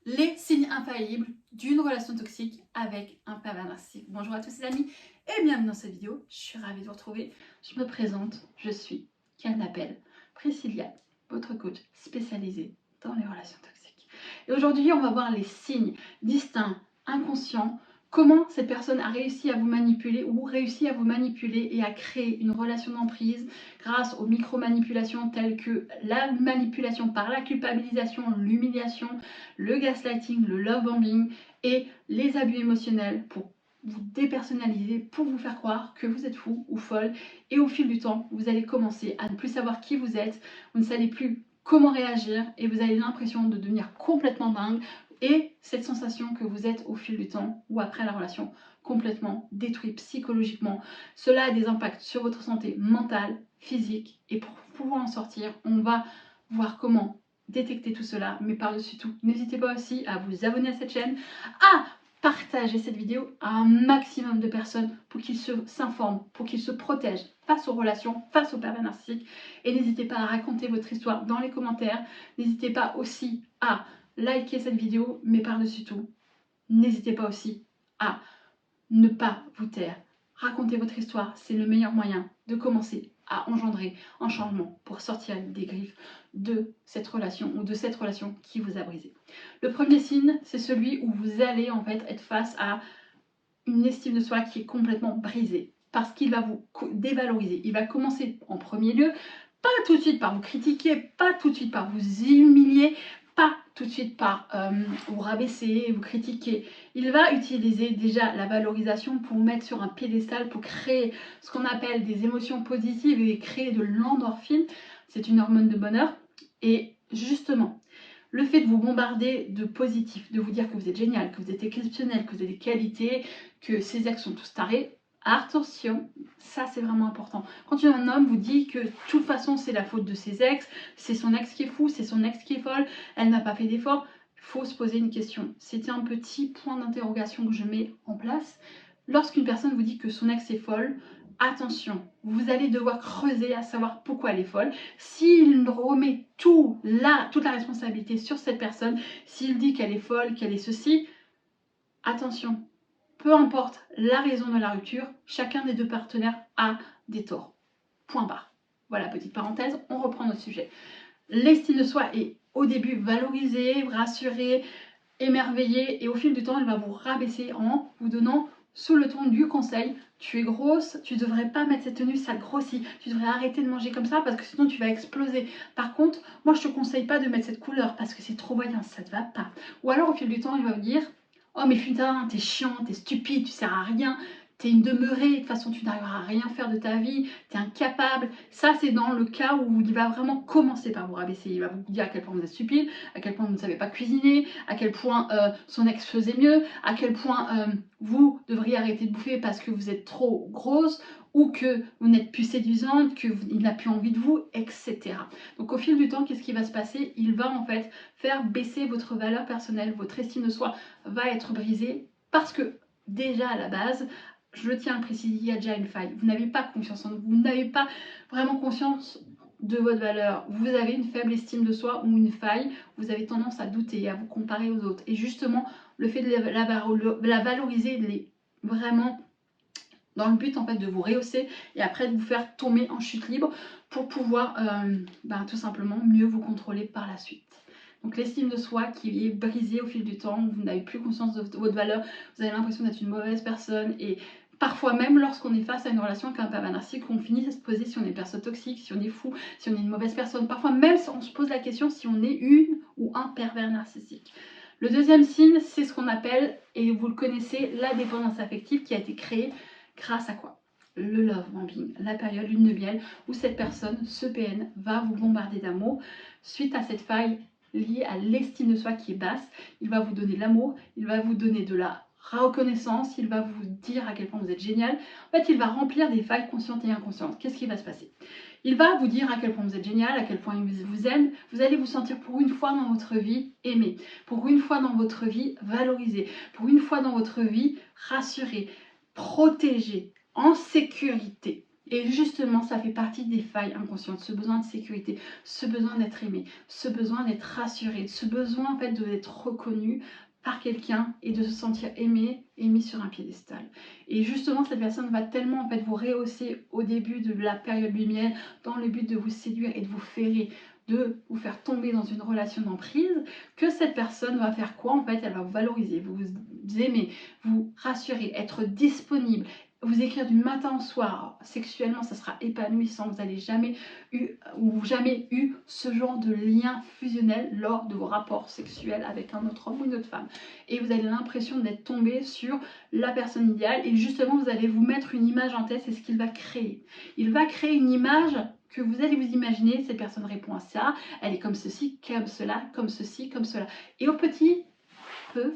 Les signes infaillibles d'une relation toxique avec un pervers narcissique. Bonjour à tous les amis et bienvenue dans cette vidéo. Je suis ravie de vous retrouver. Je me présente, je suis Canapelle Priscilla, votre coach spécialisé dans les relations toxiques. Et aujourd'hui, on va voir les signes distincts, inconscients, comment cette personne a réussi à vous manipuler ou réussi à vous manipuler et à créer une relation d'emprise grâce aux micro-manipulations telles que la manipulation par la culpabilisation, l'humiliation, le gaslighting, le love bombing et les abus émotionnels pour vous dépersonnaliser, pour vous faire croire que vous êtes fou ou folle. Et au fil du temps, vous allez commencer à ne plus savoir qui vous êtes, vous ne savez plus comment réagir et vous avez l'impression de devenir complètement dingue. Et cette sensation que vous êtes au fil du temps ou après la relation complètement détruit psychologiquement. Cela a des impacts sur votre santé mentale, physique, et pour pouvoir en sortir, on va voir comment détecter tout cela, mais par-dessus tout, n'hésitez pas aussi à vous abonner à cette chaîne, à partager cette vidéo à un maximum de personnes pour qu'ils s'informent, pour qu'ils se protègent face aux relations, face aux pervers narcissiques. Et n'hésitez pas à raconter votre histoire dans les commentaires. N'hésitez pas aussi à liker cette vidéo, mais par-dessus tout, n'hésitez pas aussi à ne pas vous taire. Racontez votre histoire, c'est le meilleur moyen de commencer à engendrer un changement pour sortir des griffes de cette relation ou de cette relation qui vous a brisé. Le premier signe, c'est celui où vous allez en fait être face à une estime de soi qui est complètement brisée parce qu'il va vous dévaloriser. Il va commencer en premier lieu, pas tout de suite par vous critiquer, pas tout de suite par vous humilier, pas tout de suite par vous rabaisser, vous critiquer. Il va utiliser déjà la valorisation pour vous mettre sur un piédestal, pour créer ce qu'on appelle des émotions positives et créer de l'endorphine. C'est une hormone de bonheur. Et justement, le fait de vous bombarder de positif, de vous dire que vous êtes génial, que vous êtes exceptionnel, que vous avez des qualités, que ces ex sont tous tarés, attention, ça c'est vraiment important. Quand un homme vous dit que de toute façon c'est la faute de ses ex, c'est son ex qui est fou, c'est son ex qui est folle, elle n'a pas fait d'effort, il faut se poser une question. C'était un petit point d'interrogation que je mets en place. Lorsqu'une personne vous dit que son ex est folle, attention, vous allez devoir creuser à savoir pourquoi elle est folle. S'il remet toute la responsabilité sur cette personne, s'il dit qu'elle est folle, qu'elle est ceci, attention, peu importe la raison de la rupture, chacun des deux partenaires a des torts. Point barre. Voilà, petite parenthèse, on reprend notre sujet. L'estime de soi est au début valorisée, rassurée, émerveillée, et au fil du temps, elle va vous rabaisser en vous donnant sous le ton du conseil: tu es grosse, tu devrais pas mettre cette tenue, ça grossit, tu devrais arrêter de manger comme ça parce que sinon tu vas exploser. Par contre, moi je te conseille pas de mettre cette couleur parce que c'est trop voyant, ça te va pas. Ou alors au fil du temps, il va vous dire: oh mais putain, t'es chiant, t'es stupide, tu sers à rien, t'es une demeurée, de toute façon tu n'arriveras à rien faire de ta vie, t'es incapable. Ça c'est dans le cas où il va vraiment commencer par vous rabaisser. Il va vous dire à quel point vous êtes stupide, à quel point vous ne savez pas cuisiner, à quel point son ex faisait mieux, à quel point vous devriez arrêter de bouffer parce que vous êtes trop grosse, ou que vous n'êtes plus séduisante, qu'il n'a plus envie de vous, etc. Donc au fil du temps, qu'est-ce qui va se passer? Il va en fait faire baisser votre valeur personnelle, votre estime de soi va être brisée parce que déjà à la base, je tiens à le préciser, il y a déjà une faille. Vous n'avez pas confiance en vous, vous n'avez pas vraiment conscience de votre valeur. Vous avez une faible estime de soi ou une faille, vous avez tendance à douter, à vous comparer aux autres. Et justement, le fait de la valoriser, de les vraiment dans le but en fait de vous rehausser et après de vous faire tomber en chute libre pour pouvoir tout simplement mieux vous contrôler par la suite. Donc l'estime de soi qui est brisée au fil du temps, vous n'avez plus conscience de votre valeur, vous avez l'impression d'être une mauvaise personne, et parfois même lorsqu'on est face à une relation avec un pervers narcissique, on finit à se poser si on est personne toxique, si on est fou, si on est une mauvaise personne. Parfois même on se pose la question si on est une ou un pervers narcissique. Le deuxième signe, c'est ce qu'on appelle, et vous le connaissez, la dépendance affective, qui a été créée grâce à quoi? Le love bombing, la période lune de miel où cette personne, ce PN, va vous bombarder d'amour. Suite à cette faille liée à l'estime de soi qui est basse, il va vous donner de l'amour, il va vous donner de la reconnaissance, il va vous dire à quel point vous êtes génial. En fait, il va remplir des failles conscientes et inconscientes. Qu'est-ce qui va se passer? Il va vous dire à quel point vous êtes génial, à quel point il vous aime. Vous allez vous sentir pour une fois dans votre vie aimé, pour une fois dans votre vie valorisé, pour une fois dans votre vie rassuré, protégé, en sécurité. Et justement, ça fait partie des failles inconscientes, ce besoin de sécurité, ce besoin d'être aimé, ce besoin d'être rassuré, ce besoin en fait d'être reconnu par quelqu'un et de se sentir aimé et mis sur un piédestal. Et justement, cette personne va tellement en fait vous rehausser au début de la période lumière dans le but de vous séduire et de vous ferrer, de vous faire tomber dans une relation d'emprise, que cette personne va faire quoi en fait? Elle va vous valoriser, vous aimer, vous rassurer, être disponible, vous écrire du matin au soir. Sexuellement, ça sera épanouissant. Vous n'avez jamais eu ce genre de lien fusionnel lors de vos rapports sexuels avec un autre homme ou une autre femme. Et vous avez l'impression d'être tombé sur la personne idéale. Et justement, vous allez vous mettre une image en tête. C'est ce qu'il va créer. Il va créer une image que vous allez vous imaginer. Cette personne répond à ça. Elle est comme ceci, comme cela, comme ceci, comme cela. Et au petit peu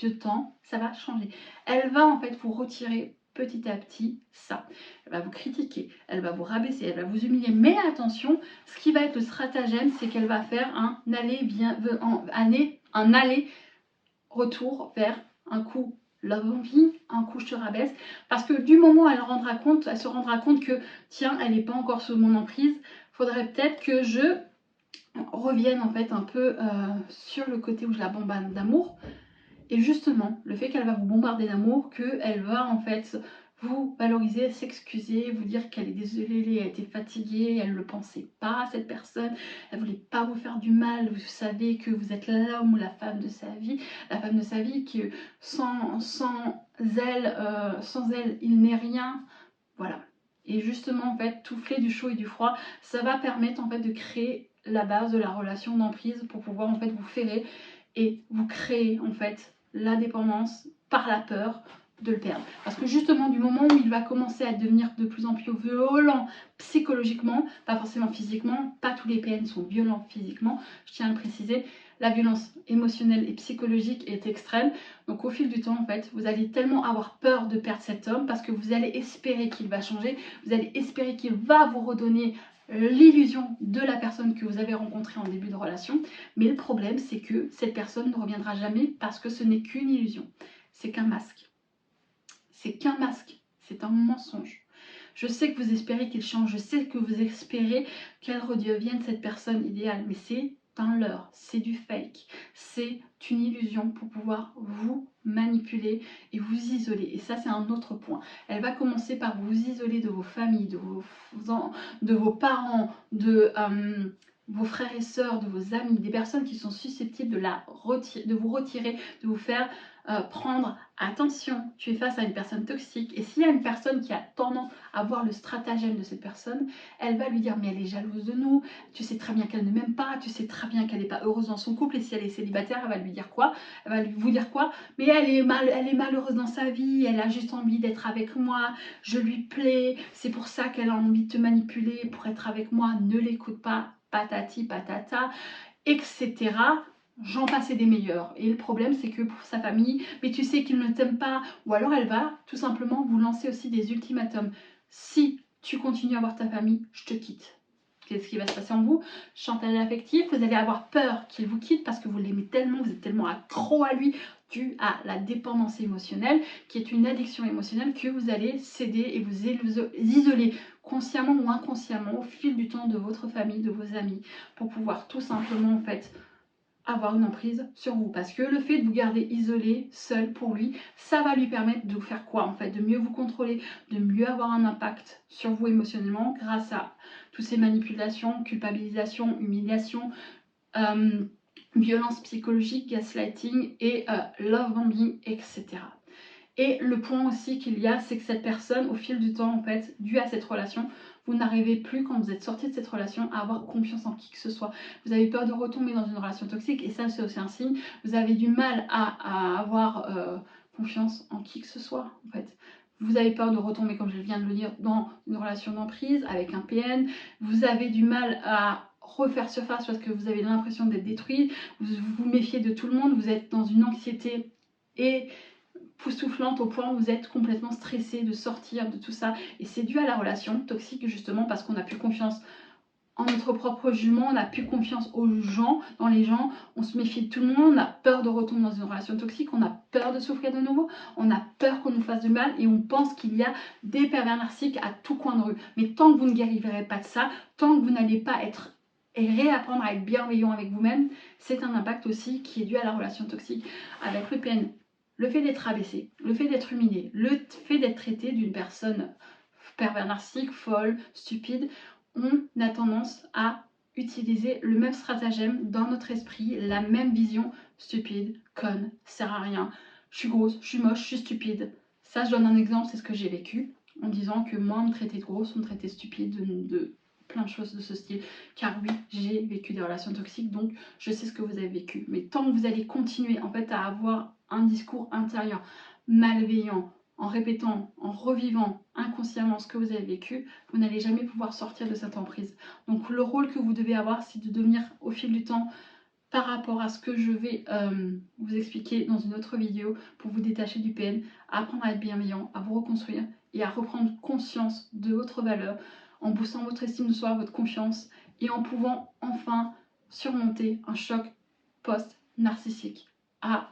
de temps, ça va changer. Elle va en fait vous retirer petit à petit ça. Elle va vous critiquer, elle va vous rabaisser, elle va vous humilier. Mais attention, ce qui va être le stratagème, c'est qu'elle va faire un aller-retour vers un coup love bombing, un coup je te rabaisse. Parce que du moment où elle se rendra compte que tiens, elle n'est pas encore sous mon emprise, faudrait peut-être que je revienne en fait un peu sur le côté où je la bombarde d'amour. Et justement, le fait qu'elle va vous bombarder d'amour, qu'elle va en fait vous valoriser, s'excuser, vous dire qu'elle est désolée, elle était fatiguée, elle ne le pensait pas, cette personne, elle ne voulait pas vous faire du mal, vous savez que vous êtes l'homme ou la femme de sa vie, que sans elle, il n'est rien, voilà. Et justement, en fait, tout fait du chaud et du froid, ça va permettre en fait de créer la base de la relation d'emprise pour pouvoir en fait vous ferrer et vous créer en fait la dépendance par la peur de le perdre. Parce que justement, du moment où il va commencer à devenir de plus en plus violent psychologiquement, pas forcément physiquement, pas tous les PN sont violents physiquement, je tiens à le préciser, la violence émotionnelle et psychologique est extrême. Donc au fil du temps, en fait, vous allez tellement avoir peur de perdre cet homme parce que vous allez espérer qu'il va changer, vous allez espérer qu'il va vous redonner l'illusion de la personne que vous avez rencontrée en début de relation. Mais le problème, c'est que cette personne ne reviendra jamais parce que ce n'est qu'une illusion. C'est qu'un masque. C'est qu'un masque. C'est un mensonge. Je sais que vous espérez qu'il change. Je sais que vous espérez qu'elle redevienne cette personne idéale. Mais c'est un leurre. C'est du fake. C'est une illusion pour pouvoir vous manipuler et vous isoler. Et ça, c'est un autre point. Elle va commencer par vous isoler de vos familles, de vos parents, de vos frères et sœurs, de vos amis, des personnes qui sont susceptibles de vous retirer, de vous faire prendre attention, tu es face à une personne toxique. Et s'il y a une personne qui a tendance à voir le stratagème de cette personne, elle va lui dire mais elle est jalouse de nous, tu sais très bien qu'elle ne m'aime pas, tu sais très bien qu'elle n'est pas heureuse dans son couple, et si elle est célibataire, elle va lui dire quoi? Elle va vous dire quoi? Mais elle est malheureuse dans sa vie, elle a juste envie d'être avec moi, je lui plais, c'est pour ça qu'elle a envie de te manipuler pour être avec moi, ne l'écoute pas, patati patata, etc. J'en passais des meilleurs. Et le problème, c'est que pour sa famille, mais tu sais qu'il ne t'aime pas. Ou alors elle va tout simplement vous lancer aussi des ultimatums. Si tu continues à voir ta famille, je te quitte. Qu'est-ce qui va se passer en vous? Chantage affectif, vous allez avoir peur qu'il vous quitte parce que vous l'aimez tellement, vous êtes tellement accro à lui, dû à la dépendance émotionnelle, qui est une addiction émotionnelle, que vous allez céder et vous isoler consciemment ou inconsciemment au fil du temps de votre famille, de vos amis, pour pouvoir tout simplement en fait avoir une emprise sur vous. Parce que le fait de vous garder isolé, seul pour lui, ça va lui permettre de vous faire quoi en fait? De mieux vous contrôler, de mieux avoir un impact sur vous émotionnellement grâce à toutes ces manipulations, culpabilisation, humiliation, violence psychologique, gaslighting et love bombing, etc. Et le point aussi qu'il y a, c'est que cette personne, au fil du temps, en fait, dû à cette relation, vous n'arrivez plus, quand vous êtes sorti de cette relation, à avoir confiance en qui que ce soit. Vous avez peur de retomber dans une relation toxique, et ça, c'est aussi un signe. Vous avez du mal à avoir confiance en qui que ce soit, en fait. Vous avez peur de retomber, comme je viens de le dire, dans une relation d'emprise avec un PN. Vous avez du mal à refaire surface parce que vous avez l'impression d'être détruit. Vous vous méfiez de tout le monde. Vous êtes dans une anxiété et époustouflante au point où vous êtes complètement stressé de sortir de tout ça. Et c'est dû à la relation toxique justement parce qu'on n'a plus confiance en notre propre jugement, on n'a plus confiance aux gens, dans les gens, on se méfie de tout le monde, on a peur de retomber dans une relation toxique, on a peur de souffrir de nouveau, on a peur qu'on nous fasse du mal et on pense qu'il y a des pervers narcissiques à tout coin de rue. Mais tant que vous ne guérirez pas de ça, tant que vous n'allez pas être et réapprendre à être bienveillant avec vous-même, c'est un impact aussi qui est dû à la relation toxique avec le PN. Le fait d'être abaissé, le fait d'être humilié, le fait d'être traité d'une personne pervers narcissique, folle, stupide, on a tendance à utiliser le même stratagème dans notre esprit, la même vision, stupide, conne, sert à rien, je suis grosse, je suis moche, je suis stupide. Ça, je donne un exemple, c'est ce que j'ai vécu, en disant que moi, on me traitait de grosse, on me traitait stupide, de plein de choses de ce style, car oui, j'ai vécu des relations toxiques, donc je sais ce que vous avez vécu. Mais tant que vous allez continuer en fait à avoir un discours intérieur malveillant, en répétant, en revivant inconsciemment ce que vous avez vécu, vous n'allez jamais pouvoir sortir de cette emprise. Donc le rôle que vous devez avoir, c'est de devenir au fil du temps, par rapport à ce que je vais vous expliquer dans une autre vidéo, pour vous détacher du PN, à apprendre à être bienveillant, à vous reconstruire et à reprendre conscience de votre valeur, en boostant votre estime de soi, votre confiance, et en pouvant enfin surmonter un choc post-narcissique à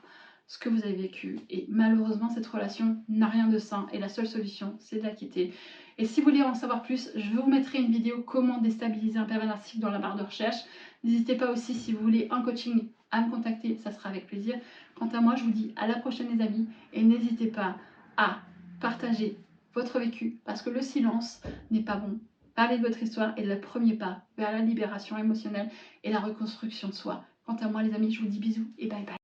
ce que vous avez vécu. Et malheureusement, cette relation n'a rien de sain et la seule solution, c'est de la quitter. Et si vous voulez en savoir plus, je vous mettrai une vidéo comment déstabiliser un pervers narcissique dans la barre de recherche. N'hésitez pas aussi, si vous voulez un coaching, à me contacter, ça sera avec plaisir. Quant à moi, je vous dis à la prochaine les amis, et n'hésitez pas à partager votre vécu, parce que le silence n'est pas bon. Parlez de votre histoire est le premier pas vers la libération émotionnelle et la reconstruction de soi. Quant à moi les amis, je vous dis bisous et bye bye.